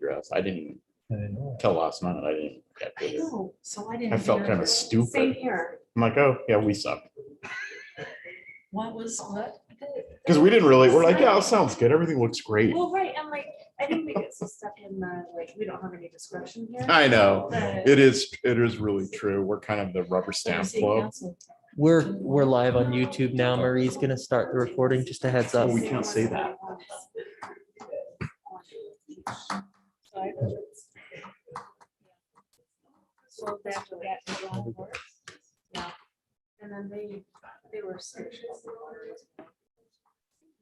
Egress. I didn't till last night. I didn't get I to it. know, so I didn't. I felt hear kind it. of stupid. Same here. I'm like, oh yeah, we suck. What was what? Because we didn't really, we're like, yeah, it sounds good. Everything looks great. Well, right, I'm like, I think we get so stuck in the, like, we don't have any discretion here. I know. But- It is really true. We're kind of the rubber stamp City club. Council. We're live on YouTube now. Marie's gonna start the recording. Just a heads up. Oh, we can't say that. So they have to get to the wrong words. Yeah. And then they were searching.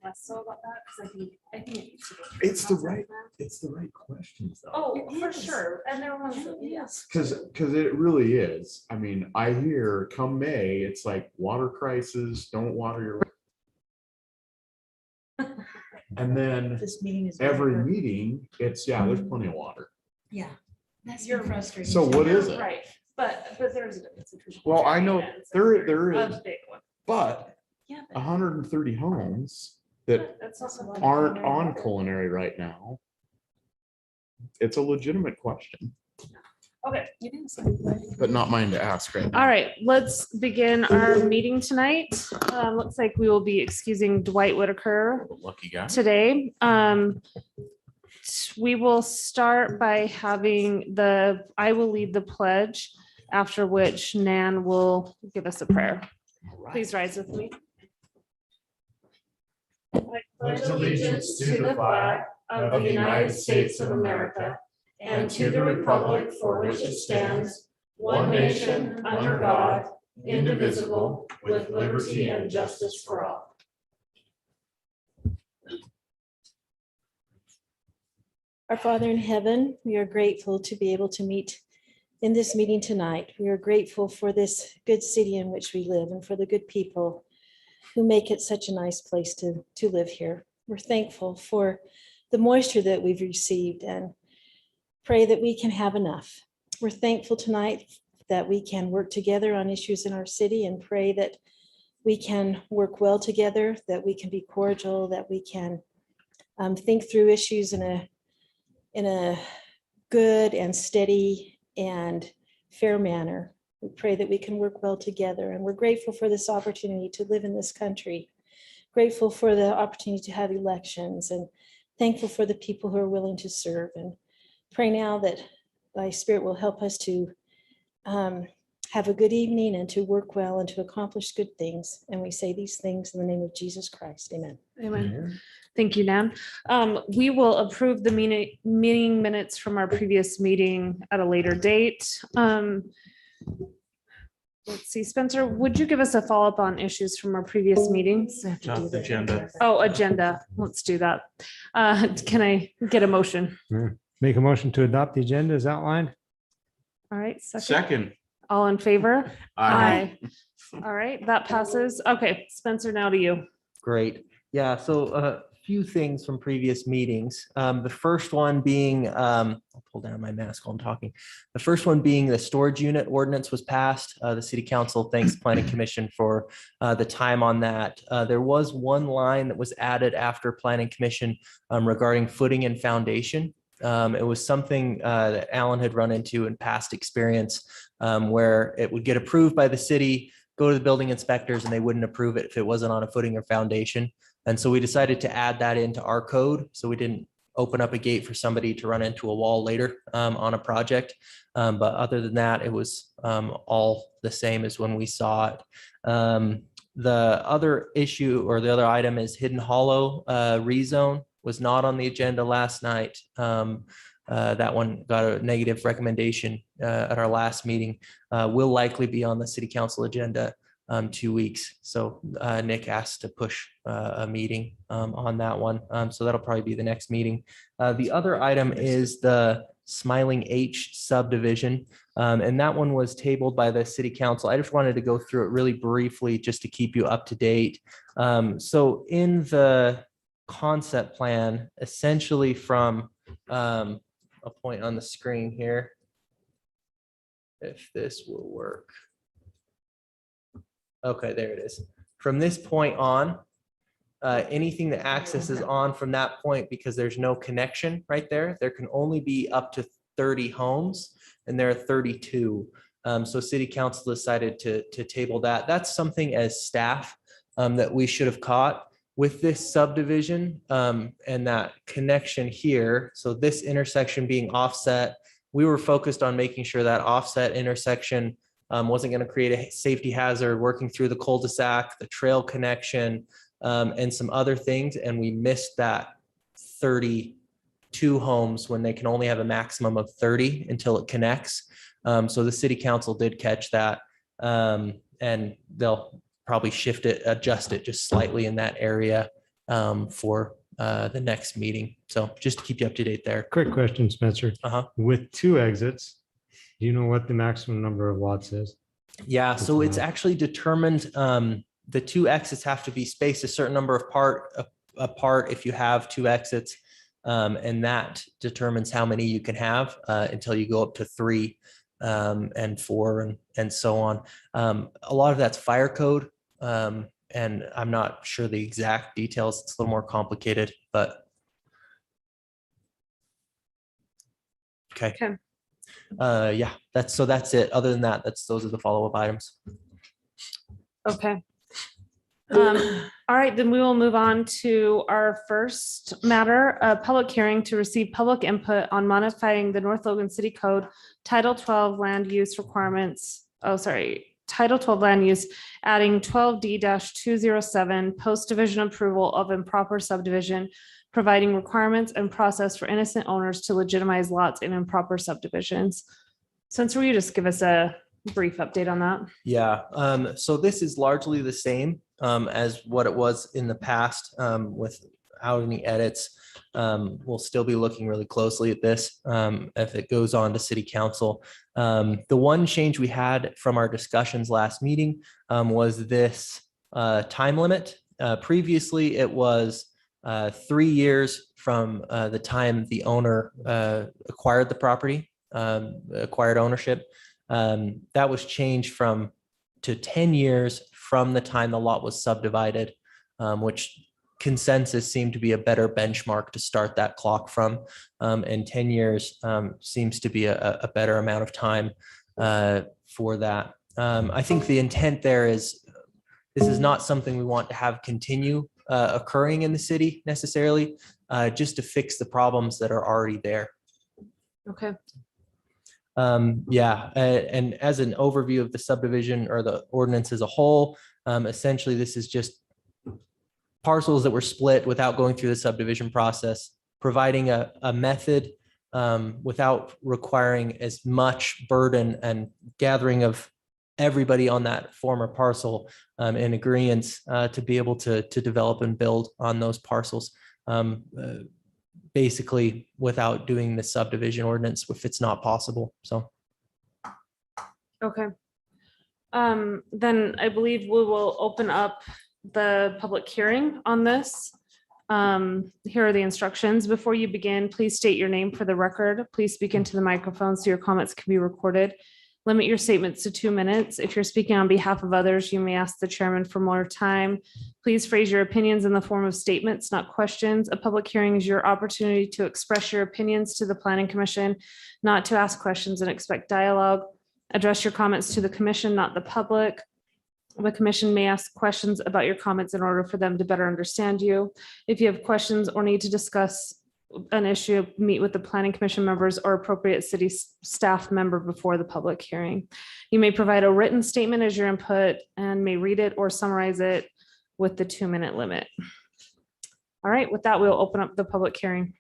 Less so about that, because I think it needs to go through It's the process right- now. It's the right questions though. Oh, for sure. And there was, yes. Because it really is. I mean, I hear come May, it's like water crisis, don't water your. And then This meeting is. every over. meeting, it's, yeah, there's plenty of water. Yeah. That's You're your frustrating. So what is it? Right, but there's a difference between. Well, I know there A is, big one. but Yeah. but 130 homes that That's also a lot of aren't culinary on water. culinary right now. It's a legitimate question, Okay. but not mine to ask right now. All right, let's begin our meeting tonight. Looks like we will be excusing Dwight Whitaker Lucky guy. today. We will start by having I will lead the pledge, after which Nan will give us a prayer. Please rise with me. I pledge allegiance to the flag of the United States of America and to the republic for which it stands, one nation, under God, indivisible, with liberty and justice for all. Our Father in heaven, we are grateful to be able to meet in this meeting tonight. We are grateful for this good city in which we live and for the good people who make it such a nice place to live here. We're thankful for the moisture that we've received and pray that we can have enough. We're thankful tonight that we can work together on issues in our city and pray that we can work well together, that we can be cordial, that we can think through issues in a good and steady and fair manner. We pray that we can work well together, and we're grateful for this opportunity to live in this country, grateful for the opportunity to have elections, and thankful for the people who are willing to serve. And pray now that thy Spirit will help us to have a good evening and to work well and to accomplish good things. And we say these things in the name of Jesus Christ. Amen. Amen. Thank you, Nan. We will approve the meeting minutes from our previous meeting at a later date. Let's see, Spencer, would you give us a follow-up on issues from our previous meetings? Agenda. Oh, agenda. Let's do that. Can I get a motion? Make a motion to adopt the agenda as outlined. All right, second. Second. All in favor? Aye. All right, that passes. Okay, Spencer, now to you. Great. Yeah, so a few things from previous meetings. The first one being, I'll pull down my mask while I'm talking. The first one being the storage unit ordinance was passed. The city council thanks planning commission for the time on that. There was one line that was added after planning commission regarding footing and foundation. It was something that Alan had run into in past experience where it would get approved by the city, go to the building inspectors, and they wouldn't approve it if it wasn't on a footing or foundation. And so we decided to add that into our code. So we didn't open up a gate for somebody to run into a wall later on a project. But other than that, it was all the same as when we saw it. The other issue or the other item is Hidden Hollow rezone was not on the agenda last night. That one got a negative recommendation at our last meeting. Will likely be on the city council agenda 2 weeks. So Nick asked to push a meeting on that one. So that'll probably be the next meeting. The other item is the Smiling H subdivision. And that one was tabled by the city council. I just wanted to go through it really briefly just to keep you up to date. So in the concept plan, essentially from a point on the screen here, if this will work. Okay, there it is. From this point on, anything that accesses on from that point, because there's no connection right there, there can only be up to 30 homes, and there are 32. So city council decided to table that. That's something as staff that we should have caught with this subdivision and that connection here. So this intersection being offset, we were focused on making sure that offset intersection wasn't going to create a safety hazard, working through the cul-de-sac, the trail connection, and some other things. And we missed that 32 homes when they can only have a maximum of 30 until it connects. So the city council did catch that, and they'll probably shift it, adjust it just slightly in that area for the next meeting. So just to keep you up to date there. Quick question, Spencer. With 2 exits, do you know what the maximum number of lots is? Yeah, so it's actually determined, the 2 exits have to be spaced a certain number of apart if you have 2 exits. And that determines how many you can have until you go up to 3 and 4 and so on. A lot of that's fire code. And I'm not sure the exact details. It's a little more complicated, but. Okay. Yeah, that's it. Other than that, those are the follow-up items. Okay. All right, then we will move on to our first matter, a public hearing to receive public input on modifying the North Logan City Code Title 12 Land Use Requirements. Title 12 Land Use, adding 12D-207 post-division approval of improper subdivision, providing requirements and process for innocent owners to legitimize lots in improper subdivisions. Spencer, will you just give us a brief update on that? Yeah, so this is largely the same as what it was in the past without any edits. We'll still be looking really closely at this if it goes on to city council. The one change we had from our discussions last meeting was this time limit. Previously, it was 3 years from the time the owner acquired the property, acquired ownership. That was changed to 10 years from the time the lot was subdivided, which consensus seemed to be a better benchmark to start that clock from. And 10 years seems to be a better amount of time for that. I think the intent there is this is not something we want to have continue occurring in the city necessarily, just to fix the problems that are already there. Okay. Yeah, and as an overview of the subdivision or the ordinance as a whole, essentially this is just parcels that were split without going through the subdivision process, providing a method without requiring as much burden and gathering of everybody on that former parcel in agreement to be able to develop and build on those parcels. Basically without doing the subdivision ordinance if it's not possible. So. Okay. Then I believe we will open up the public hearing on this. Here are the instructions. Before you begin, please state your name for the record. Please speak into the microphone so your comments can be recorded. Limit your statements to 2 minutes. If you're speaking on behalf of others, you may ask the chairman for more time. Please phrase your opinions in the form of statements, not questions. A public hearing is your opportunity to express your opinions to the planning commission, not to ask questions and expect dialogue. Address your comments to the commission, not the public. The commission may ask questions about your comments in order for them to better understand you. If you have questions or need to discuss an issue, meet with the planning commission members or appropriate city staff member before the public hearing. You may provide a written statement as your input and may read it or summarize it with the 2-minute limit. All right, with that, we'll open up the public hearing.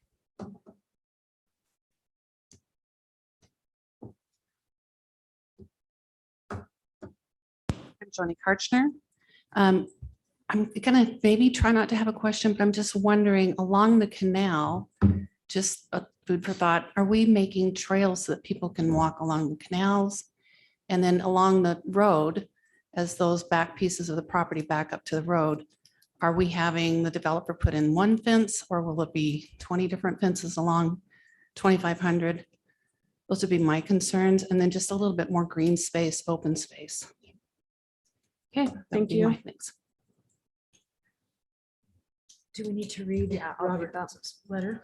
I'm Joni Karchner. I'm gonna maybe try not to have a question, but I'm just wondering, along the canal, just a food for thought, are we making trails so that people can walk along the canals? And then along the road, as those back pieces of the property back up to the road, are we having the developer put in one fence or will it be 20 different fences along 2,500? Those would be my concerns. And then just a little bit more green space, open space. Okay, thank you. Thanks. Do we need to read Yeah, I'll read that. Robert's letter?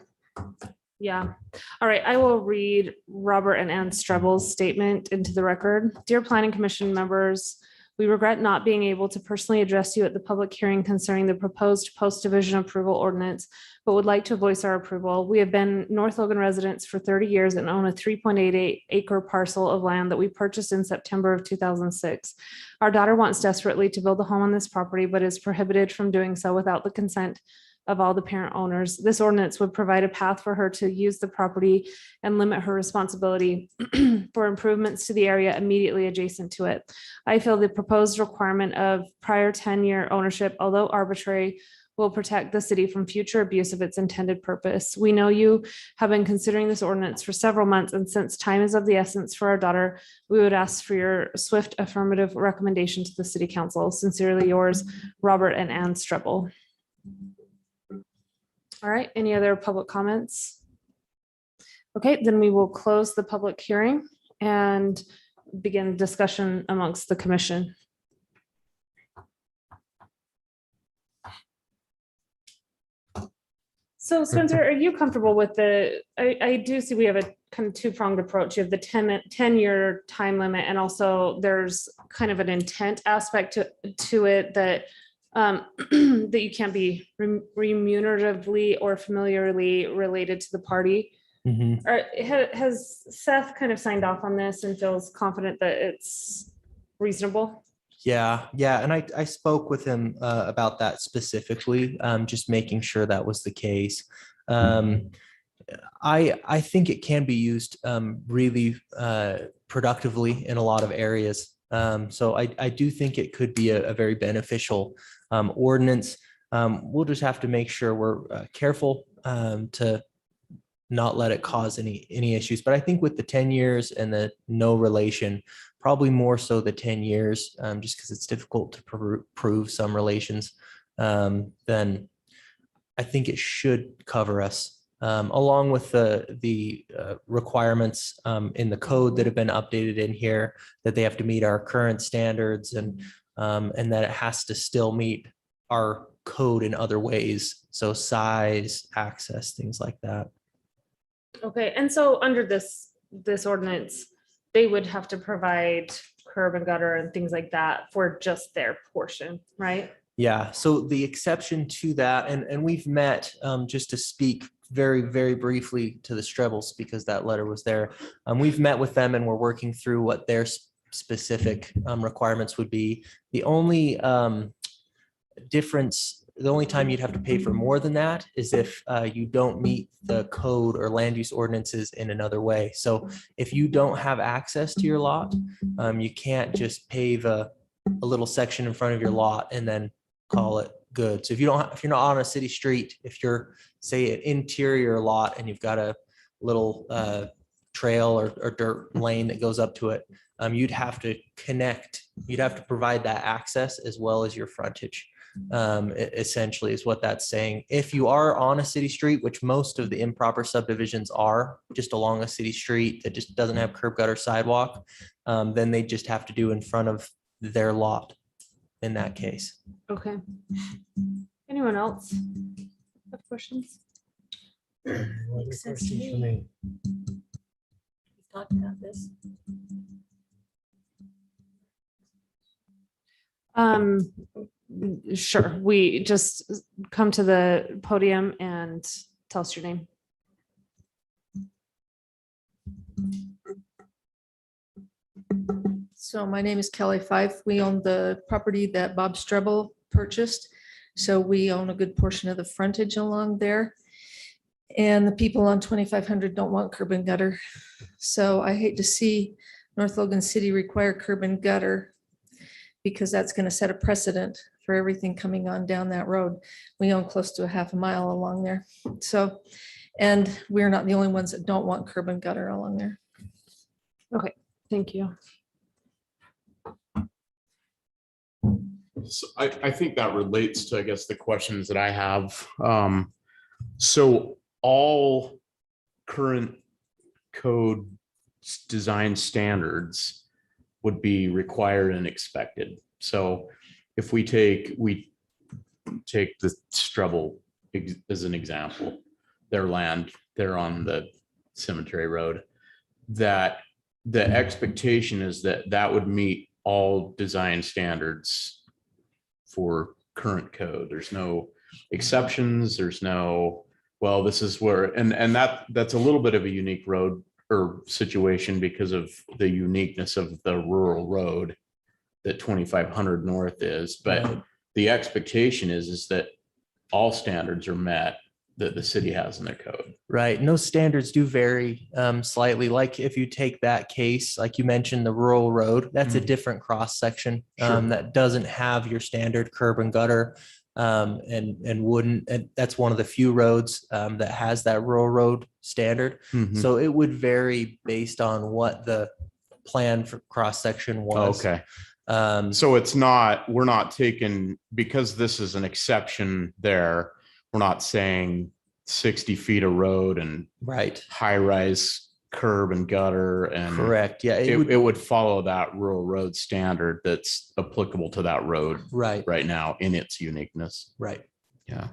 Yeah. All right. I will read Robert and Ann Strebel's statement into the record. Dear Planning Commission members, we regret not being able to personally address you at the public hearing concerning the proposed post-division approval ordinance, but would like to voice our approval. We have been North Logan residents for 30 years and own a 3.88 acre parcel of land that we purchased in September of 2006. Our daughter wants desperately to build a home on this property, but is prohibited from doing so without the consent of all the parent owners. This ordinance would provide a path for her to use the property and limit her responsibility for improvements to the area immediately adjacent to it. I feel the proposed requirement of prior 10-year ownership, although arbitrary, will protect the city from future abuse of its intended purpose. We know you have been considering this ordinance for several months, and since time is of the essence for our daughter, we would ask for your swift affirmative recommendation to the city council. Sincerely yours, Robert and Ann Strebel. All right, any other public comments? Okay, then we will close the public hearing and begin discussion amongst the commission. So Spencer, are you comfortable with I do see we have a kind of two-pronged approach. You have the 10-year time limit, and also there's kind of an intent aspect to it that that you can't be remuneratively or familiarly related to the party. Mhm. Has Seth kind of signed off on this and feels confident that it's reasonable? Yeah, and I spoke with him about that specifically, just making sure that was the case. I think it can be used really productively in a lot of areas. So I do think it could be a very beneficial ordinance. We'll just have to make sure we're careful to not let it cause any issues. But I think with the 10 years and the no relation, probably more so the 10 years, just because it's difficult to prove some relations, then I think it should cover us. Along with the requirements in the code that have been updated in here, that they have to meet our current standards and that it has to still meet our code in other ways. So size, access, things like that. Okay, and so under this ordinance, they would have to provide curb and gutter and things like that for just their portion, right? Yeah, so the exception to that, and we've met, just to speak very, very briefly to the Strebels, because that letter was there. We've met with them and we're working through what their specific requirements would be. The only difference, the only time you'd have to pay for more than that is if you don't meet the code or land use ordinances in another way. So if you don't have access to your lot, you can't just pave a little section in front of your lot and then call it good. So if you're not on a city street, if you're, say, an interior lot and you've got a little trail or dirt lane that goes up to it, you'd have to provide that access as well as your frontage. Essentially is what that's saying. If you are on a city street, which most of the improper subdivisions are, just along a city street that just doesn't have curb, gutter, sidewalk, then they just have to do in front of their lot in that case. Okay. Anyone else have questions? Makes sense to me. We've talked about this. Sure. We just come to the podium and tell us your name. So my name is Kelly Fife. We own the property that Bob Strebel purchased. So we own a good portion of the frontage along there. And the people on 2500 don't want curb and gutter. So I hate to see North Logan City require curb and gutter, because that's going to set a precedent for everything coming on down that road. We own close to a half a mile along there. So, and we're not the only ones that don't want curb and gutter along there. Okay, thank you. So I think that relates to, I guess, the questions that I have. So all current code design standards would be required and expected. So if we take the Strebel as an example, their land, they're on the cemetery road, that the expectation is that that would meet all design standards for current code. There's no exceptions. There's no, well, this is where, and that's a little bit of a unique road or situation because of the uniqueness of the rural road that 2500 North is. But Right. the expectation is that all standards are met that the city has in their code. Right. And those standards do vary slightly. Like if you take that case, like you mentioned, the rural road, that's a different cross section Sure. that doesn't have your standard curb and gutter and wouldn't. And that's one of the few roads that has that rural road standard. Mhm. So it would vary based on what the plan for cross section was. Okay. Um, So it's not, we're not taking, because this is an exception there, we're not saying 60 feet of road and right. high rise curb and gutter and Correct. Yeah. it would follow that rural road standard that's applicable to that road right. right now in its uniqueness. Right. Yeah.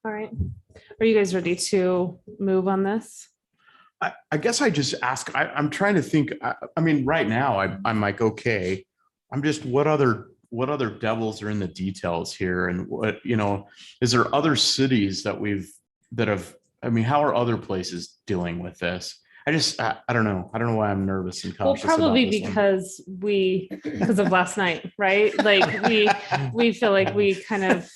All right. Are you guys ready to move on this? I guess I just ask, I'm trying to think, I mean, right now I'm like, okay, I'm just, what other devils are in the details here? And what, is there other cities that have, I mean, how are other places dealing with this? I don't know. I don't know why I'm nervous and Well, cautious. about probably this one. because of last night, right? Like we feel like we kind of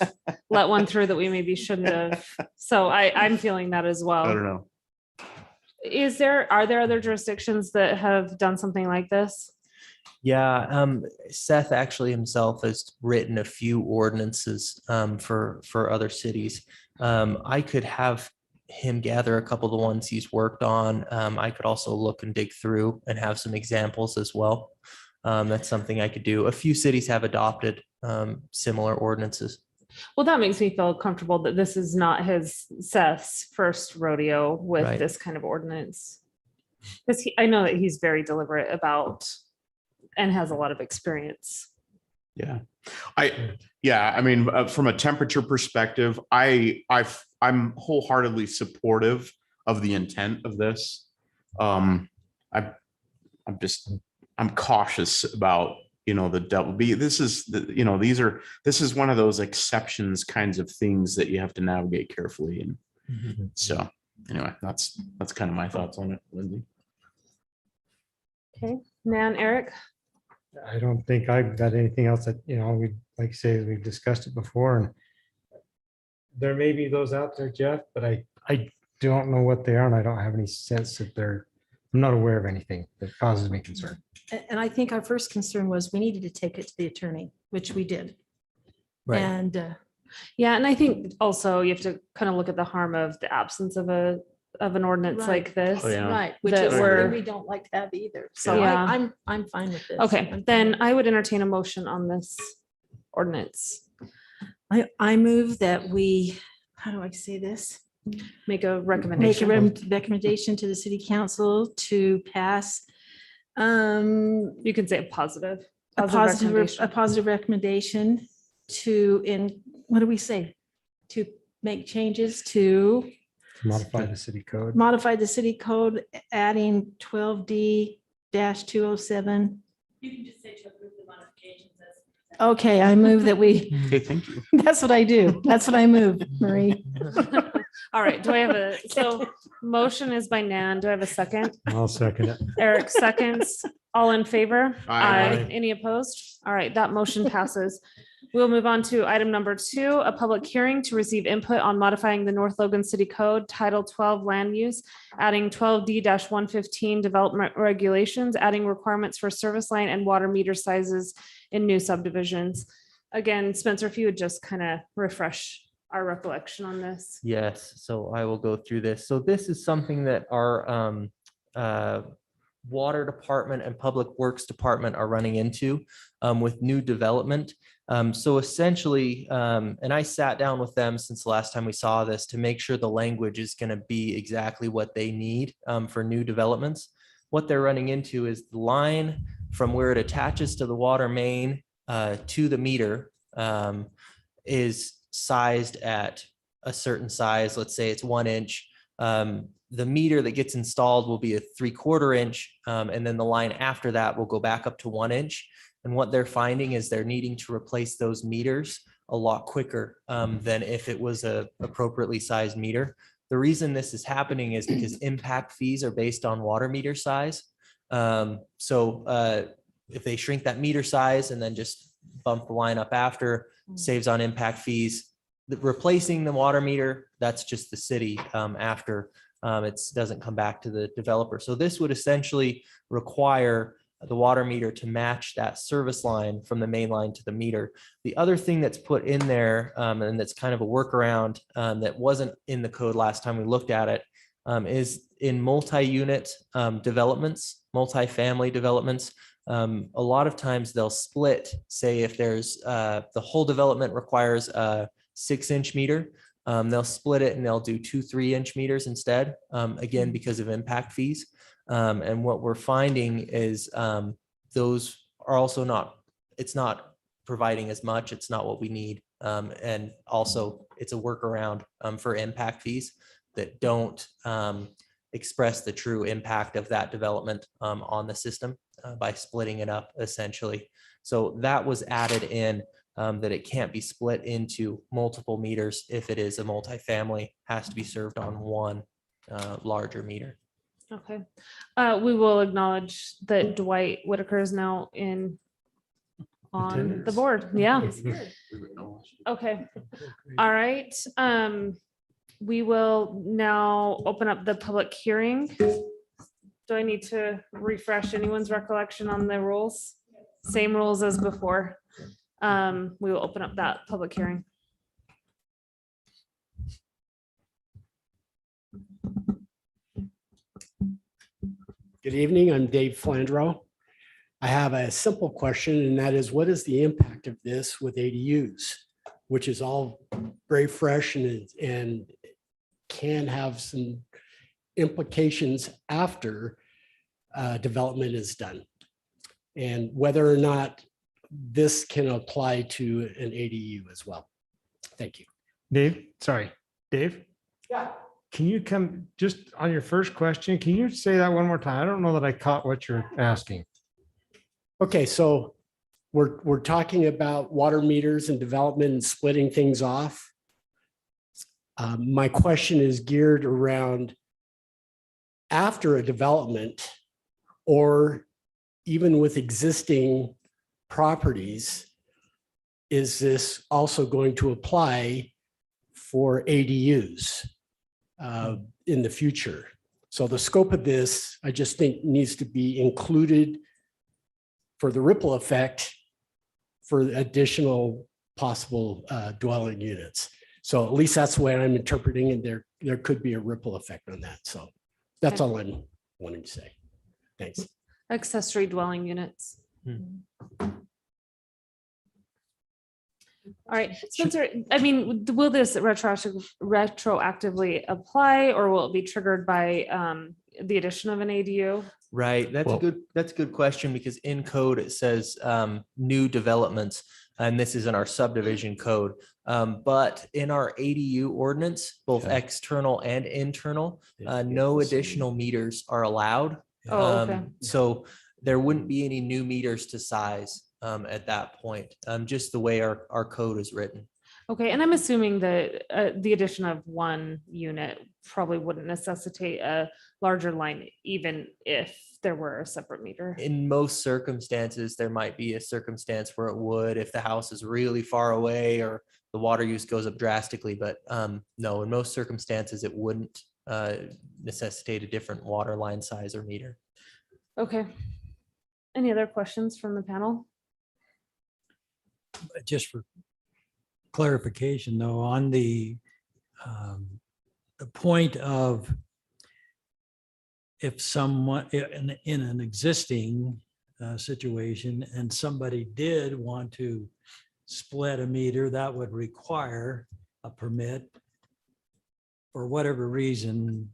let one through that we maybe shouldn't have. So I'm feeling that as well. I don't know. Are there other jurisdictions that have done something like this? Yeah, Seth actually himself has written a few ordinances for other cities. I could have him gather a couple of the ones he's worked on. I could also look and dig through and have some examples as well. That's something I could do. A few cities have adopted similar ordinances. Well, that makes me feel comfortable that this is not Seth's first rodeo with Right. this kind of ordinance. Because I know that he's very deliberate about and has a lot of experience. Yeah. I mean, from a temperature perspective, I'm wholeheartedly supportive of the intent of this. I'm cautious about, the double B. This is one of those exceptions kinds of things that you have to navigate carefully. And so anyway, that's kind of my thoughts on it, Lindsay. Okay, Nan, Eric? I don't think I've got anything else that, we like to say, we've discussed it before, and there may be those out there, Jeff, but I don't know what they are, and I don't have any sense that I'm not aware of anything that causes me concern. And I think our first concern was we needed to take it to the attorney, which we did. Right. And Yeah, and I think also you have to kind of look at the harm of the absence of an ordinance Right. like this. Oh, yeah. right, which That is something we're- we don't like to have either. So Yeah. I'm fine with this. Okay, I'm fine then with I would entertain a motion on this ordinance. I move that we, how do I say this? Make a Make a recommendation. recommendation to the city council to pass You can say a positive. a recommendation. positive recommendation what do we say? To make changes to Modify the city code. modify the city code, adding 12D-207. You can just say to approve the modifications as. Okay, I move that we, Okay, thank you. that's what I do. That's what I move, Marie. All right, do I have so motion is by Nan. Do I have a second? I'll second it. Eric seconds. All in favor? Aye. Any opposed? All right, that motion passes. We'll move on to item number 2, a public hearing to receive input on modifying the North Logan City Code, Title 12 Land Use, adding 12D-115 Development Regulations, adding requirements for service line and water meter sizes in new subdivisions. Again, Spencer, if you would just kind of refresh our recollection on this. Yes, so I will go through this. So this is something that our water department and public works department are running into with new development. So essentially, and I sat down with them since the last time we saw this to make sure the language is going to be exactly what they need for new developments. What they're running into is the line from where it attaches to the water main to the meter is sized at a certain size. Let's say it's 1 inch. The meter that gets installed will be a 3/4 inch, and then the line after that will go back up to 1 inch. And what they're finding is they're needing to replace those meters a lot quicker than if it was a appropriately sized meter. The reason this is happening is because impact fees are based on water meter size. If they shrink that meter size and then just bump the line up after, saves on impact fees. Replacing the water meter, that's just the city after it doesn't come back to the developer. So this would essentially require the water meter to match that service line from the main line to the meter. The other thing that's put in there, and that's kind of a workaround that wasn't in the code last time we looked at it, is in multi-unit developments, multi-family developments. A lot of times they'll split, say if there's the whole development requires a 6-inch meter, they'll split it and they'll do 2 3-inch meters instead, again, because of impact fees. And what we're finding is those are also it's not providing as much. It's not what we need. And also it's a workaround for impact fees that don't express the true impact of that development on the system by splitting it up essentially. So that was added in, that it can't be split into multiple meters if it is a multifamily, has to be served on one larger meter. Okay. We will acknowledge that Dwight Whitaker is now on the Attendance. board. Yeah. Okay. All right. We will now open up the public hearing. Do I need to refresh anyone's recollection on the rules? Same rules as before. We will open up that public hearing. Good evening, I'm Dave Flandreau. I have a simple question, and that is, what is the impact of this with ADUs, which is all very fresh and can have some implications after development is done, and whether or not this can apply to an ADU as well. Thank you. Dave, sorry, Dave? Yeah. Can you come just on your first question? Can you say that one more time? I don't know that I caught what you're asking. Okay, so we're talking about water meters and development and splitting things off. My question is geared around after a development or even with existing properties, is this also going to apply for ADUs in the future? So the scope of this, I just think, needs to be included for the ripple effect for additional possible dwelling units. So at least that's the way I'm interpreting it. There could be a ripple effect on that. So that's all I'm wanting to say. Thanks. Accessory dwelling units. All right, Spencer, I mean, will this retroactively apply, or will it be triggered by the addition of an ADU? Right, that's a good question, because in code it says new developments, and this is in our subdivision code. But in our ADU ordinance, both external and internal, no additional meters are allowed. Oh, okay. So there wouldn't be any new meters to size at that point, just the way our code is written. Okay, and I'm assuming that the addition of one unit probably wouldn't necessitate a larger line, even if there were a separate meter. In most circumstances, there might be a circumstance where it would, if the house is really far away or the water use goes up drastically, but no, in most circumstances, it wouldn't necessitate a different water line size or meter. Okay. Any other questions from the panel? Just for clarification, though, on the point of if someone in an existing situation and somebody did want to split a meter, that would require a permit for whatever reason.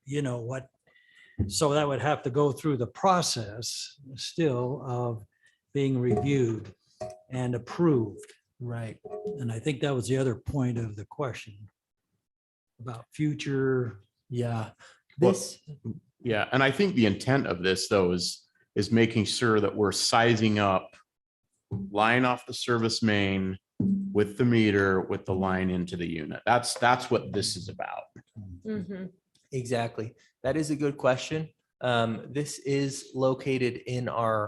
You know what? So that would have to go through the process still of being reviewed and approved. Right. And I think that was the other point of the question about future. Yeah. Well, This, Yeah, and I think the intent of this though is making sure that we're sizing up line off the service main with the meter, with the line into the unit. That's what this is about. Mhm. exactly. That is a good question. This is located in our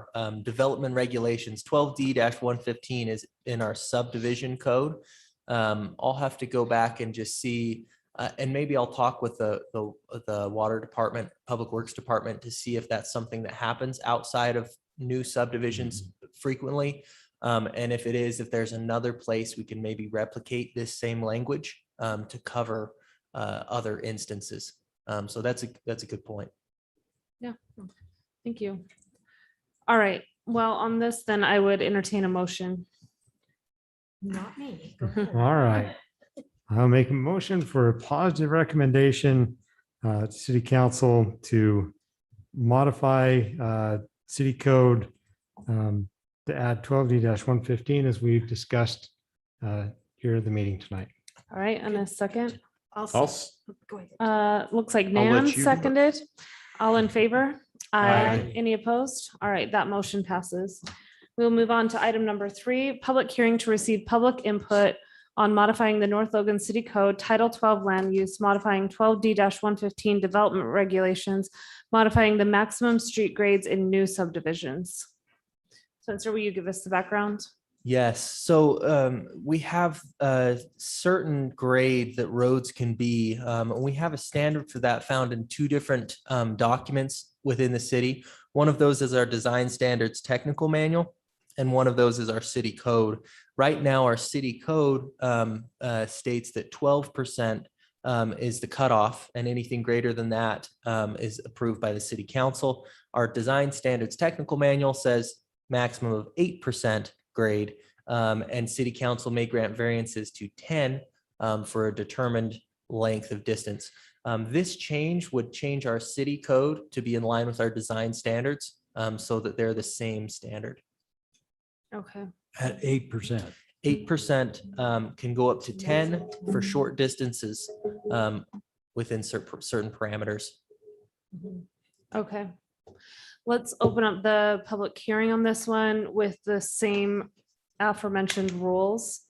development regulations. 12D-115 is in our subdivision code. I'll have to go back and just see, and maybe I'll talk with the water department, public works department to see if that's something that happens outside of new subdivisions frequently. And if it is, if there's another place we can maybe replicate this same language to cover other instances. So that's a good point. Yeah, thank you. All right, well, on this, then I would entertain a motion. Not me. Go ahead. All right. I'll make a motion for a positive recommendation to City Council to modify city code to add 12D-115 as we've discussed here at the meeting tonight. All right, and a second. I'll I'll say- Go ahead. Looks like I'll let Nan you do it. seconded. All in favor? Aye. Any opposed? All right, that motion passes. We'll move on to item number 3, public hearing to receive public input on modifying the North Logan City Code Title 12 Land Use, modifying 12D-115 development regulations, modifying the maximum street grades in new subdivisions. Spencer, will you give us the background? Yes, so we have a certain grade that roads can be. And we have a standard for that found in 2 different documents within the city. One of those is our design standards technical manual, and one of those is our city code. Right now, our city code states that 12% is the cutoff, and anything greater than that is approved by the city council. Our design standards technical manual says maximum of 8% grade, and city council may grant variances to 10 for a determined length of distance. This change would change our city code to be in line with our design standards so that they're the same standard. Okay. At 8%. 8% can go up to 10 for short distances within certain parameters. Okay. Let's open up the public hearing on this one with the same aforementioned rules.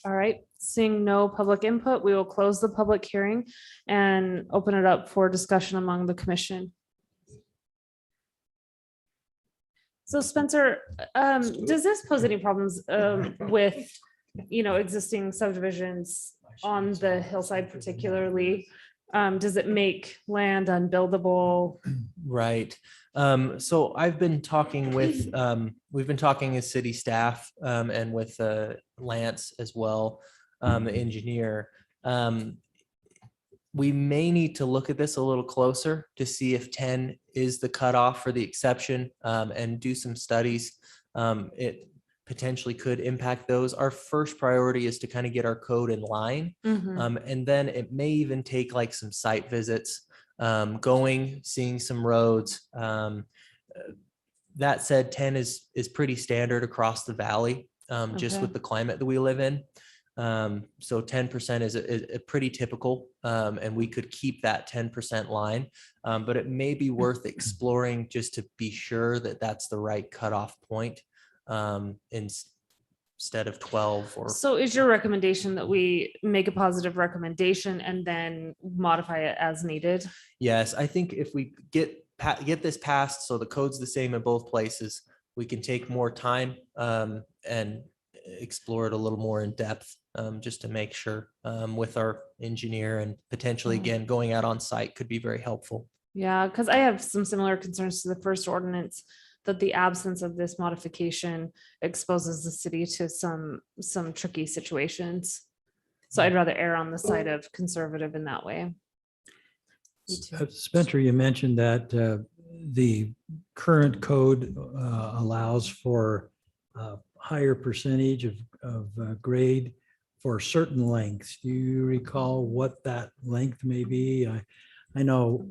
All right, seeing no public input, we will close the public hearing and open it up for discussion among the commission. So Spencer, does this pose any problems with, existing subdivisions on the hillside particularly? Does it make land unbuildable? Right. So I've been talking with, we've been talking as city staff and with Lance as well, the engineer. We may need to look at this a little closer to see if 10 is the cutoff for the exception and do some studies. It potentially could impact those. Our first priority is to kind of get our code in line. And then it may even take like some site visits, seeing some roads. That said, 10 is pretty standard across the valley, just Okay. with the climate that we live in. So 10% is a pretty typical, and we could keep that 10% line, but it may be worth exploring just to be sure that that's the right cutoff point instead of 12 or. So is your recommendation that we make a positive recommendation and then modify it as needed? Yes, I think if we get this passed, so the code's the same in both places, we can take more time and explore it a little more in depth, just to make sure with our engineer, and potentially again, going out on site could be very helpful. Yeah, because I have some similar concerns to the first ordinance, that the absence of this modification exposes the city to some tricky situations. So I'd rather err on the side of conservative in that way. Spencer, you mentioned that the current code allows for a higher percentage of grade for certain lengths. Do you recall what that length may be? I know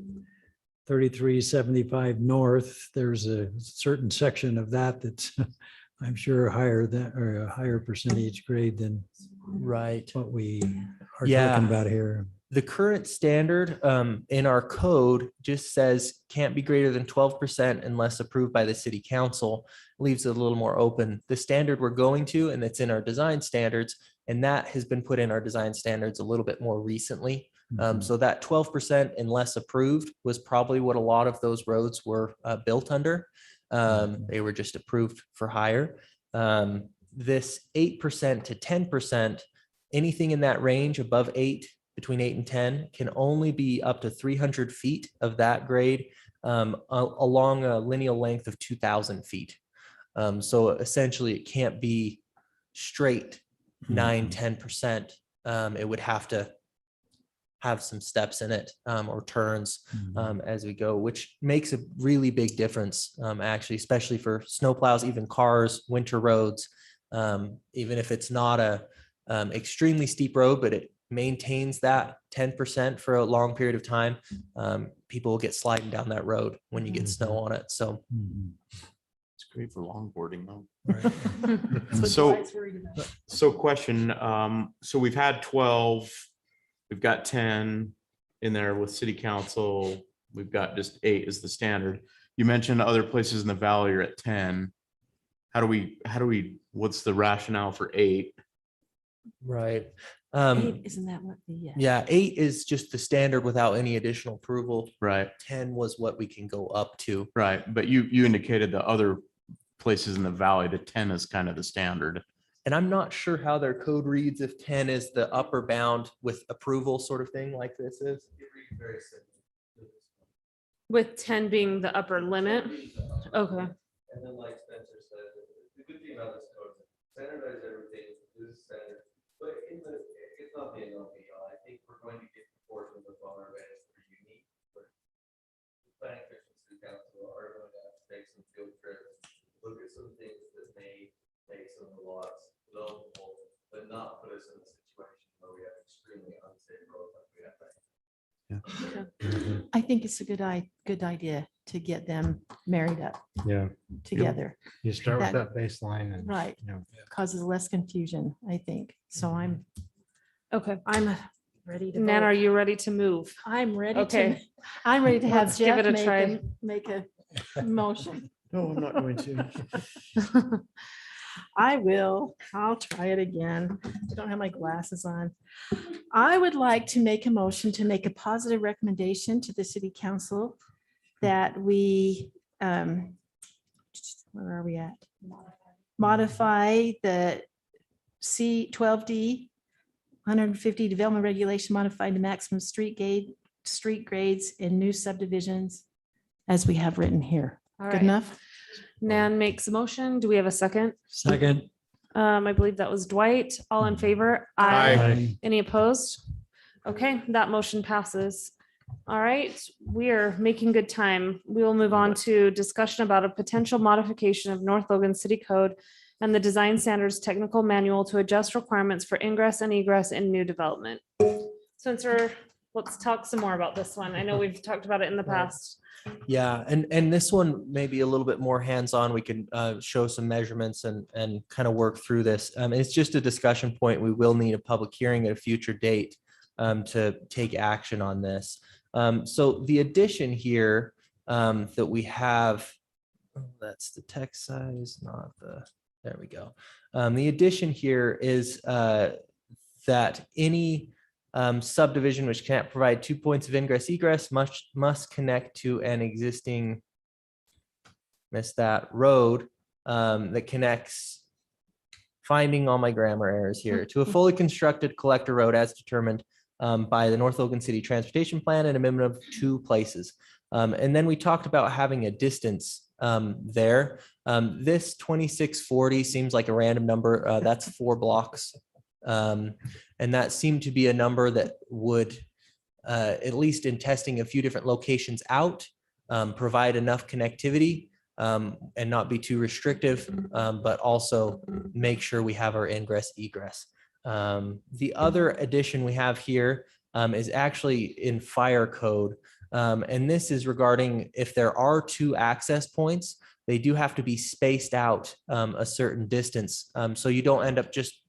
3375 north, there's a certain section of that that's, I'm sure, higher than, or a higher percentage grade than Right. what we are Yeah. talking about here. The current standard in our code just says can't be greater than 12% unless approved by the city council. Leaves it a little more open. The standard we're going to, and it's in our design standards, and that has been put in our design standards a little bit more recently. So that 12% unless approved was probably what a lot of those roads were built under. They were just approved for higher. This 8% to 10%, anything in that range above 8, between 8 and 10, can only be up to 300 feet of that grade along a lineal length of 2,000 feet. So essentially it can't be straight 9, 10%. It would have to have some steps in it or turns as we go, which makes a really big difference, actually, especially for snowplows, even cars, winter roads. Even if it's not a extremely steep road, but it maintains that 10% for a long period of time, people will get sliding down that road when you get snow on it. So It's great for longboarding though. Right. So question, so we've had 12, we've got 10 in there with city council. We've got just 8 is the standard. You mentioned other places in the valley are at 10. How do we, what's the rationale for 8? right. Isn't that what the? Yeah, 8 is just the standard without any additional approval. Right, 10 was what we can go up to. right. But you indicated the other places in the valley, the 10 is kind of the standard. And I'm not sure how their code reads if 10 is the upper bound with approval sort of thing like this is. With 10 being the upper limit. Okay. And then like Spencer said, the good thing about this code, standardize everything, this is standard, but it's not the end all be all. I think we're going to get portions of our events that are unique. But the planning commission, city council are going to have to take some field trips, look at some things that may make some of the lots developable, but not put us in a situation where we have extremely unsafe roads like we have right now. I think it's a good idea to get them married up Yeah, together. you start with that baseline and. Right. You know, Causes less confusion, I think. So I'm Okay. ready to Nan, vote. are you ready to move? I'm ready to, Okay. I'm ready to have Let's give Jeff it a try. make a motion. No, I'm not going to. I will. I'll try it again. I don't have my glasses on. I would like to make a motion to make a positive recommendation to the city council that we, where are we at? Modify the C12D 150 development regulation modified to maximum street grades in new subdivisions as we have written here. All Good right. enough? Nan makes a motion. Do we have a second? Second. I believe that was Dwight. All in favor? Aye. Any opposed? Okay, that motion passes. All right, we are making good time. We will move on to discussion about a potential modification of North Logan City Code and the Design Standards Technical Manual to adjust requirements for ingress and egress in new development. Spencer, let's talk some more about this one. I know we've talked about it in the past. Yeah, and this one may be a little bit more hands-on. We can show some measurements and kind of work through this. It's just a discussion point. We will need a public hearing at a future date to take action on this. So the addition here that we have, that's the text size, not the, there we go. The addition here is that any subdivision which can't provide 2 points of ingress egress must connect to an existing road that connects, finding all my grammar errors here, to a fully constructed collector road as determined by the North Logan City Transportation Plan and a minimum of 2 places. And then we talked about having a distance there. This 2640 seems like a random number. That's 4 blocks. And that seemed to be a number that would, at least in testing a few different locations out, provide enough connectivity and not be too restrictive, but also make sure we have our ingress egress. The other addition we have here is actually in fire code. And this is regarding if there are two access points, they do have to be spaced out a certain distance. So you don't end up just,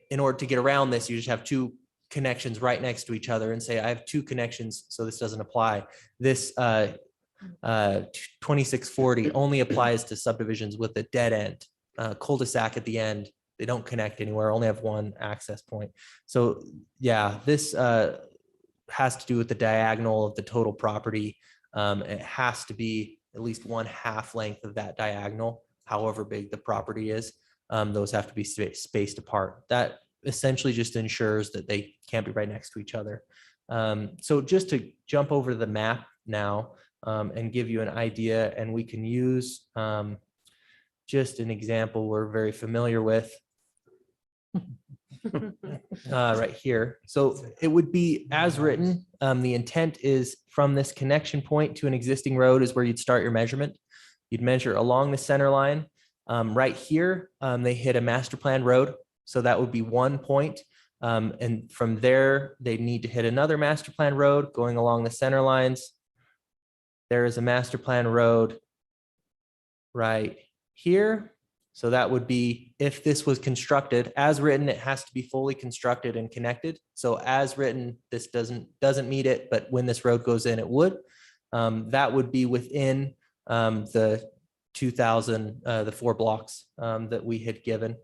in order to get around this, you just have two connections right next to each other and say, I have two connections, so this doesn't apply. This 2640 only applies to subdivisions with a dead end, cul-de-sac at the end. They don't connect anywhere, only have one access point. So yeah, this has to do with the diagonal of the total property. It has to be at least 1/2 length of that diagonal, however big the property is. Those have to be spaced apart. That essentially just ensures that they can't be right next to each other. So just to jump over to the map now and give you an idea, and we can use just an example we're very familiar with right here. So it would be as written. The intent is from this connection point to an existing road is where you'd start your measurement. You'd measure along the center line. Right here, they hit a master plan road. So that would be 1 point. And from there, they need to hit another master plan road going along the center lines. There is a master plan road right here. So that would be, if this was constructed as written, it has to be fully constructed and connected. So as written, this doesn't meet it, but when this road goes in, it would. That would be within the 2000, the 4 blocks that we had given.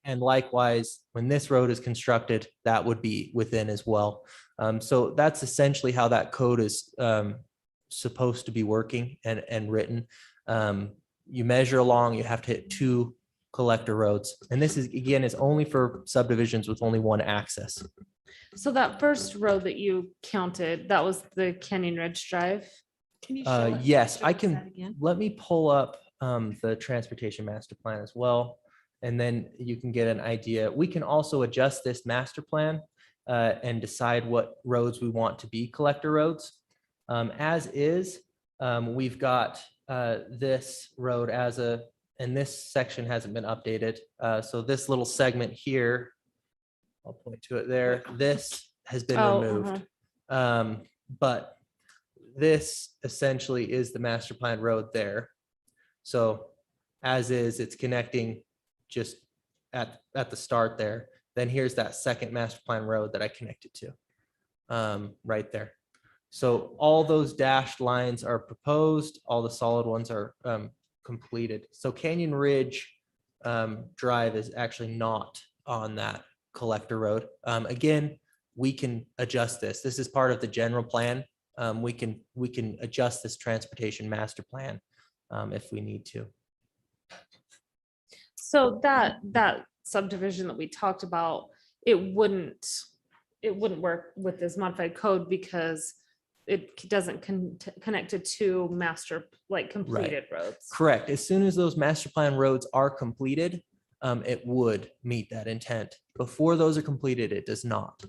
And likewise, when this road is constructed, that would be within as well. So that's essentially how that code is supposed to be working and written. You measure along, you have to hit 2 collector roads. And this is, again, is only for subdivisions with only 1 access. So that first road that you counted, that was the Canyon Ridge Drive? Can you show it? Yes, Show I us can. that again? Let me pull up the transportation master plan as well. And then you can get an idea. We can also adjust this master plan and decide what roads we want to be collector roads. As is, we've got this road as a, and this section hasn't been updated. So this little segment here, I'll point to it there. This has been removed. But this essentially is the master plan road there. So as is, it's connecting just at the start there. Then here's that second master plan road that I connected to right there. So all those dashed lines are proposed. All the solid ones are completed. So Canyon Ridge Drive is actually not on that collector road. Again, we can adjust this. This is part of the general plan. We can adjust this transportation master plan if we need to. So that subdivision that we talked about, it wouldn't work with this modified code because it doesn't connect to 2 master, like completed roads. Correct. As soon as those master plan roads are completed, it would meet that intent. Before those are completed, it does not.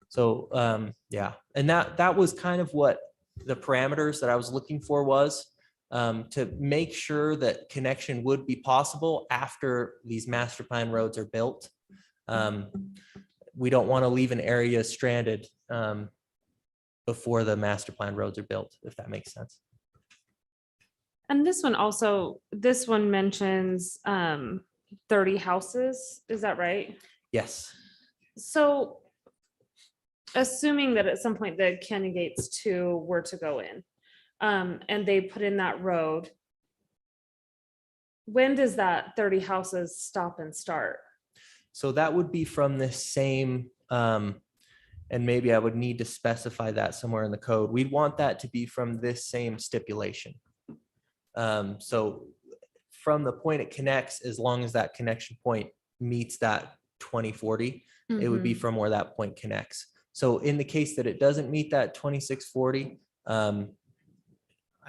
So yeah, and that was kind of what the parameters that I was looking for was. To make sure that connection would be possible after these master plan roads are built. We don't want to leave an area stranded before the master plan roads are built, if that makes sense. And this one mentions 30 houses, is that right? Yes. So assuming that at some point the Canyon Gates 2 were to go in, and they put in that road, when does that 30 houses stop and start? So that would be from this same, and maybe I would need to specify that somewhere in the code. We'd want that to be from this same stipulation. So from the point it connects, as long as that connection point meets that 2040, it would be from where that point connects. So in the case that it doesn't meet that 2640,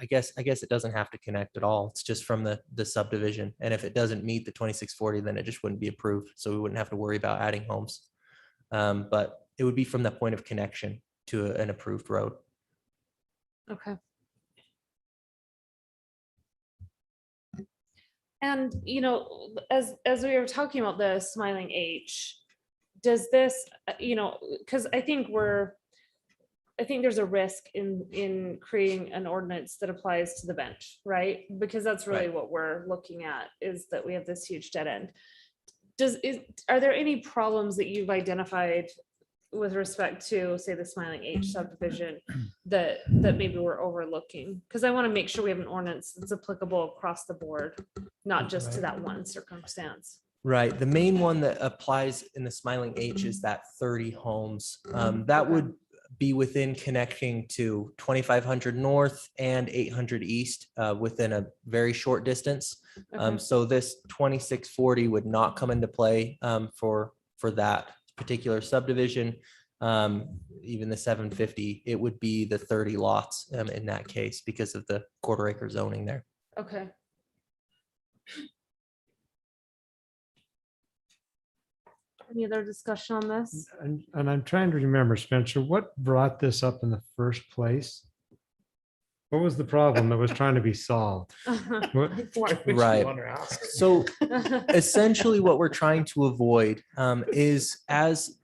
I guess it doesn't have to connect at all. It's just from the subdivision. And if it doesn't meet the 2640, then it just wouldn't be approved. So we wouldn't have to worry about adding homes. But it would be from the point of connection to an approved road. Okay. And, you know, as we were talking about the Smiling H, does this, you know, because I think I think there's a risk in creating an ordinance that applies to the bench, right? Because that's really Right. what we're looking at, is that we have this huge dead end. Are there any problems that you've identified with respect to, say, the Smiling H subdivision that maybe we're overlooking? Because I want to make sure we have an ordinance that's applicable across the board, not just to that one circumstance. Right. The main one that applies in the Smiling H is that 30 homes. That would be within connecting to 2500 north and 800 east within a very short distance. Okay. So this 2640 would not come into play for that particular subdivision. Even the 750, it would be the 30 lots in that case because of the quarter acre zoning there. Okay. Any other discussion on this? And I'm trying to remember, Spencer, what brought this up in the first place? What was the problem that was trying to be solved? What- Right. So essentially what we're trying to avoid is, as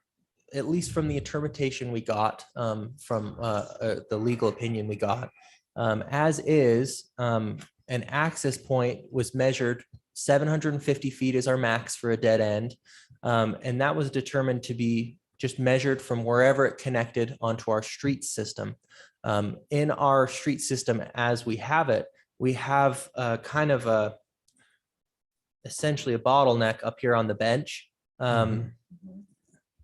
at least from the interpretation we got from the legal opinion we got, as is, an access point was measured 750 feet is our max for a dead end. And that was determined to be just measured from wherever it connected onto our street system. In our street system as we have it, we have kind of essentially a bottleneck up here on the bench.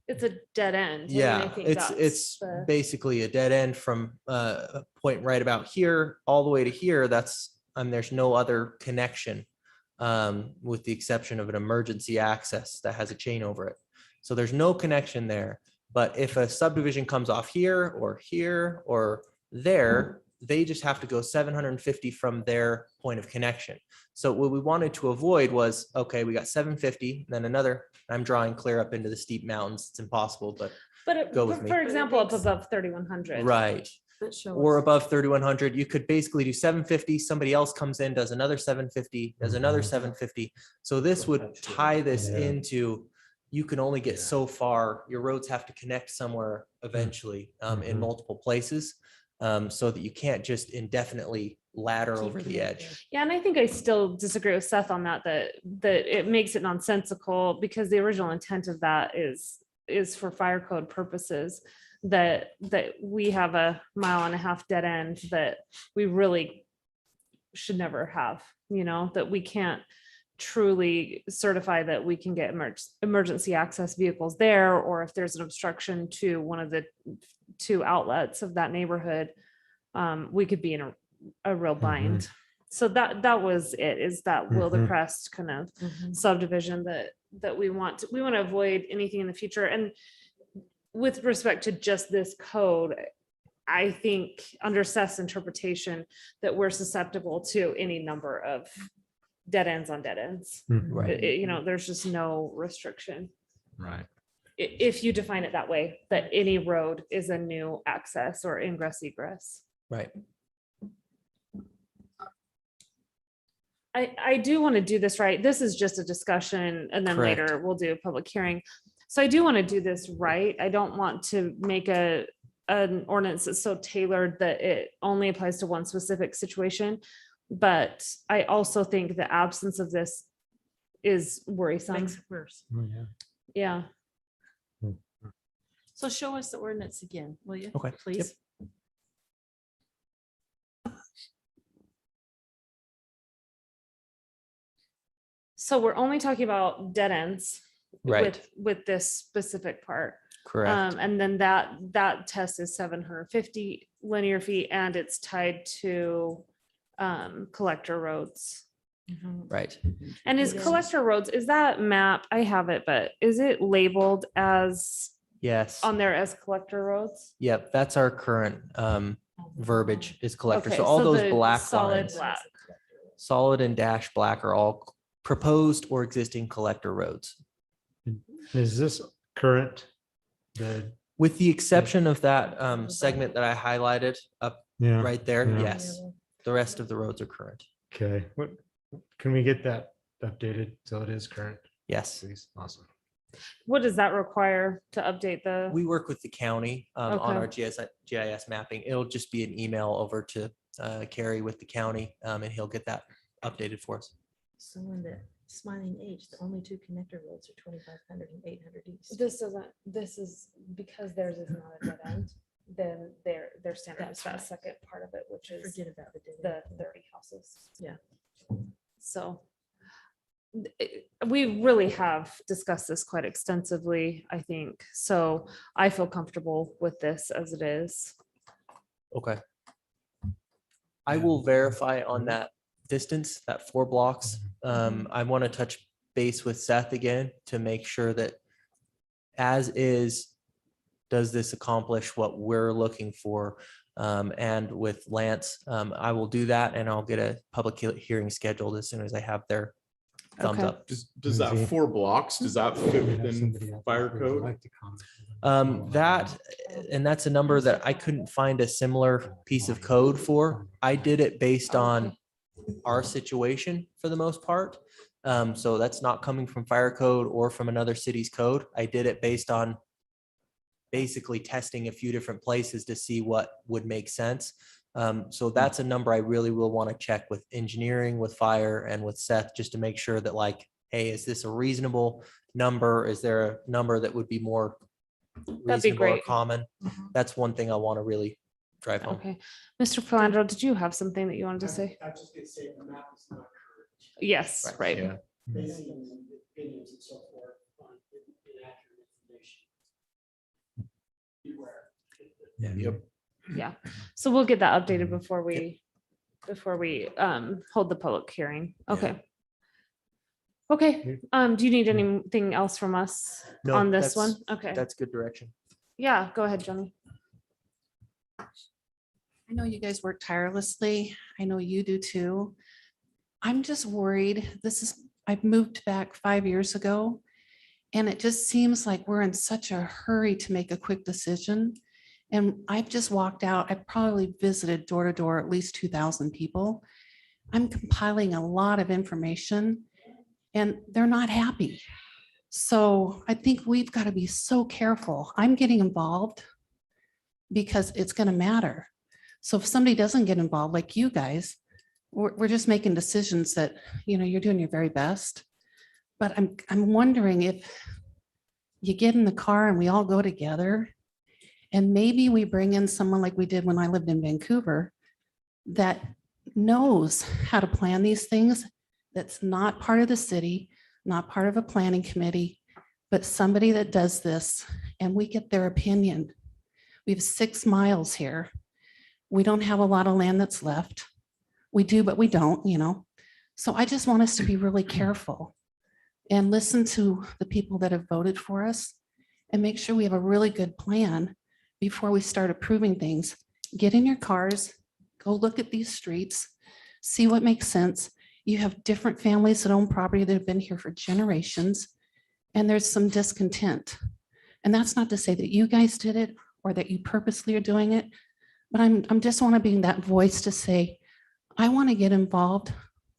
It's a dead end. I mean, I Yeah, think it's that's the- basically a dead end from a point right about here all the way to here. That's there's no other connection with the exception of an emergency access that has a chain over it. So there's no connection there. But if a subdivision comes off here or there, they just have to go 750 from their point of connection. So what we wanted to avoid was, okay, we got 750, then another, I'm drawing clear up into the steep mountains. It's impossible, but go with me. For example, up above 3,100. right. Or above 3,100, you could basically do 750. Somebody else comes in, does another 750, does another 750. So this would tie this Yeah. into, you can only get so far. Your roads have to connect somewhere eventually in multiple places, so that you can't just indefinitely ladder over the edge. Yeah, and I think I still disagree with Seth on that it makes it nonsensical, because the original intent of that is for fire code purposes, that we have a 1.5 mile dead end that we really should never have, that we can't truly certify that we can get emergency access vehicles there, or if there's an obstruction to one of the two outlets of that neighborhood, we could be in a real bind. So that was it, is that Wildercrest kind of subdivision that we want to avoid anything in the future. And with respect to just this code, I think under Seth's interpretation that we're susceptible to any number of dead ends on dead ends. Right. There's just no restriction. Right. If you define it that way, that any road is a new access or ingress egress. Right. I do want to do this right. This is just a discussion, and then Correct. later we'll do a public hearing. So I do want to do this right. I don't want to make an ordinance that's so tailored that it only applies to one specific situation. But I also think the absence of this is worrisome. Makes it worse. Oh, yeah. Yeah. So show us the ordinance again, will you? Okay. Please. So we're only talking about dead ends Right. with this specific part. Correct. And then that test is 750 linear feet, and it's tied to collector roads. Right. And is collector roads, is that map, I have it, but is it labeled as Yes. on there as collector roads? Yep. That's our current verbiage is collector. Okay, So all those the black solid lines, black. solid and dash black, are all proposed or existing collector roads. Is this current? The, With the exception of that segment that I highlighted up yeah, right there, Yeah. yes. The rest of the roads are current. okay. What, can we get that updated so it is current, Yes. please? Awesome. What does that require to update the? We work with the county on Okay. our GIS mapping. It'll just be an email over to Carrie with the county, and he'll get that updated for us. So in the Smiling Age, the only two connector roads are 2,500 and 800 east. This is because theirs is not a dead end, then their standard is That's that right. second part of it, which is Forget about the. the 30 houses. Yeah. So we really have discussed this quite extensively, I think. So I feel comfortable with this as it is. Okay. I will verify on that distance, that 4 blocks. I want to touch base with Seth again to make sure that as is, does this accomplish what we're looking for? And with Lance, I will do that and I'll get a public hearing scheduled as soon as I have their thumbs Okay. up. Does that Lindsay. 4 blocks, does that fit We have within somebody else fire who would code? like to comment. That's a number that I couldn't find a similar piece of code for. I did it based on our situation for the most part. So that's not coming from fire code or from another city's code. I did it based on basically testing a few different places to see what would make sense. So that's a number I really will want to check with engineering, with fire, and with Seth, just to make sure that like, hey, is this a reasonable number? Is there a number that would be more reasonable or great. common? That's one thing I want to really drive home. Okay. Mr. Philandro, did you have something that you wanted to say? I just get to say the map is not current, Yes, right. Yeah. based on opinions and so forth on inaccurate information. Beware. Yep. Yeah. So we'll get that updated before we hold the public hearing. Okay. Okay. Do you need anything else from us No, on this that's- one? Okay. That's good direction. Yeah, go ahead, Johnny. I know you guys work tirelessly. I know you do too. I'm just worried. I've moved back 5 years ago. And it just seems like we're in such a hurry to make a quick decision. And I've just walked out. I've probably visited door to door at least 2,000 people. I'm compiling a lot of information and they're not happy. So I think we've got to be so careful. I'm getting involved because it's going to matter. So if somebody doesn't get involved, like you guys, we're just making decisions that, you're doing your very best. But I'm wondering if you get in the car and we all go together and maybe we bring in someone like we did when I lived in Vancouver that knows how to plan these things, that's not part of the city, not part of a planning committee, but somebody that does this and we get their opinion. We have 6 miles here. We don't have a lot of land that's left. We do, but we don't, So I just want us to be really careful and listen to the people that have voted for us and make sure we have a really good plan before we start approving things. Get in your cars, go look at these streets, see what makes sense. You have different families that own property that have been here for generations, and there's some discontent. And that's not to say that you guys did it or that you purposely are doing it, but I'm just want to be that voice to say, I want to get involved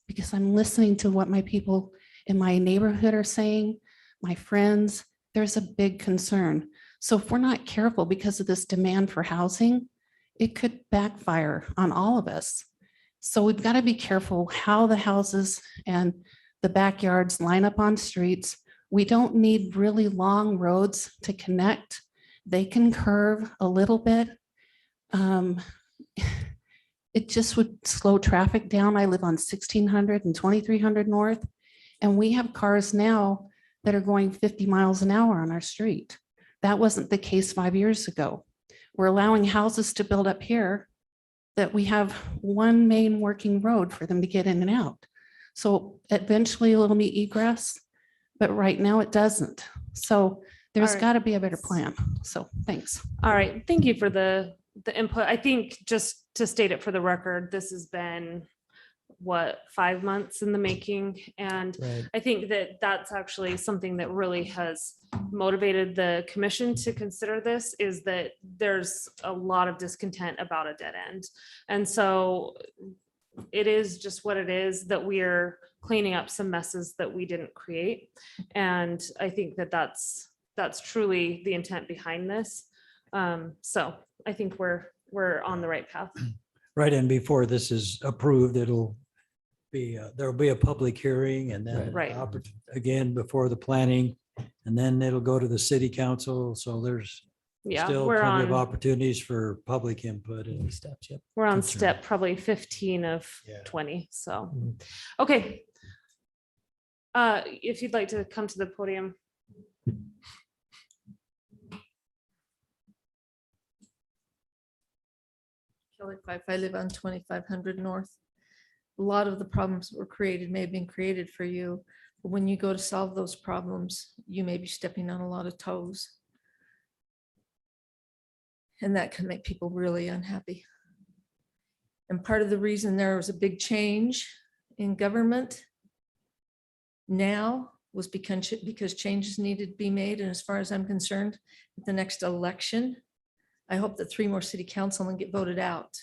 because I'm listening to what my people in my neighborhood are saying, my friends, there's a big concern. So if we're not careful because of this demand for housing, it could backfire on all of us. So we've got to be careful how the houses and the backyards line up on streets. We don't need really long roads to connect. They can curve a little bit. It just would slow traffic down. I live on 1600 and 2300 North, and we have cars now that are going 50 miles an hour on our street. That wasn't the case 5 years ago. We're allowing houses to build up here that we have one main working road for them to get in and out. So eventually it'll be egress, but right now it doesn't. So there's All right. got to be a better plan. So thanks. All right. Thank you for the input. I think just to state it for the record, this has been 5 months in the making. And Right. I think that that's actually something that really has motivated the commission to consider this, is that there's a lot of discontent about a dead end. And so it is just what it is, that we're cleaning up some messes that we didn't create. And I think that that's truly the intent behind this. So I think we're on the right path. Right, and before this is approved, it'll be, there'll be a public hearing and then Right. again, before the planning, and then it'll go to the city council. So there's Yeah, still we're plenty of on, opportunities for public input and Steps, yep. we're on concern. step probably 15 of Yeah. 20. So, Mhm. okay. If you'd like to come to the podium. Kelly Fife, I live on 2500 North. A lot of the problems that were created may have been created for you, but when you go to solve those problems, you may be stepping on a lot of toes. And that can make people really unhappy. And part of the reason there was a big change in government now was because changes needed to be made. And as far as I'm concerned, at the next election, I hope that 3 more city councilmen get voted out.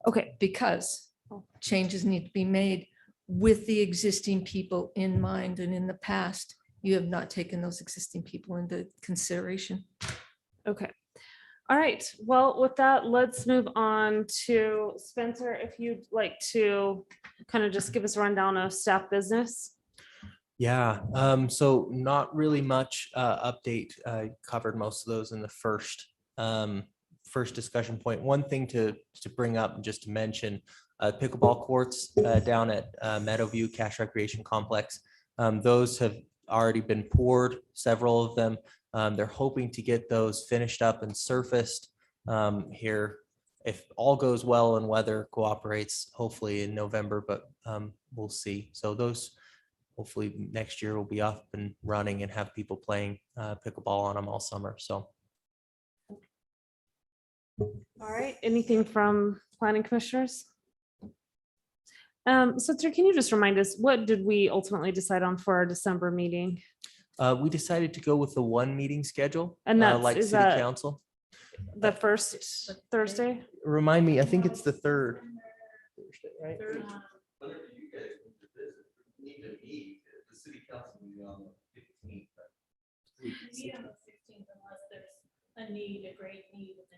Okay. Because changes need to be made with the existing people in mind. And in the past, you have not taken those existing people into consideration. Okay. All right. Well, with that, let's move on to Spencer. If you'd like to kind of just give us a rundown of staff business. Yeah, so not really much update. Covered most of those in the first discussion point. One thing to bring up and just to mention, pickleball courts down at Meadowview Cache Recreation Complex. Those have already been poured, several of them. They're hoping to get those finished up and surfaced here, if all goes well and weather cooperates, hopefully in November, but we'll see. So those hopefully next year will be up and running and have people playing pickleball on them all summer. So. All right. Anything from planning commissioners? So can you just remind us, what did we ultimately decide on for our December meeting? We decided to go with the 1 meeting schedule, And that's, like is city that council. the first Thursday? Remind me, I think it's the 3rd. Right?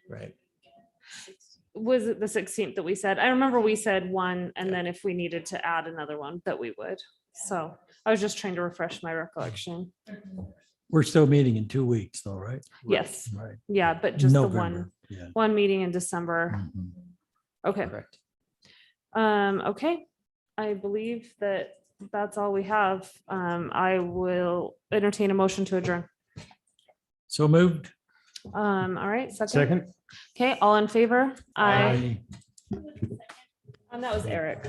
Right. Was it the 16th that we said? I remember we said 1, and then if we needed to add another one, that we would. So I was just trying to refresh my recollection. We're still meeting in 2 weeks though, right? Yes. Right. Yeah, but just the November, yeah. one meeting in December. Mhm. Okay. Correct. Okay. I believe that that's all we have. I will entertain a motion to adjourn. So moved. All right, Second. Okay, all in favor? Aye. And that was Eric.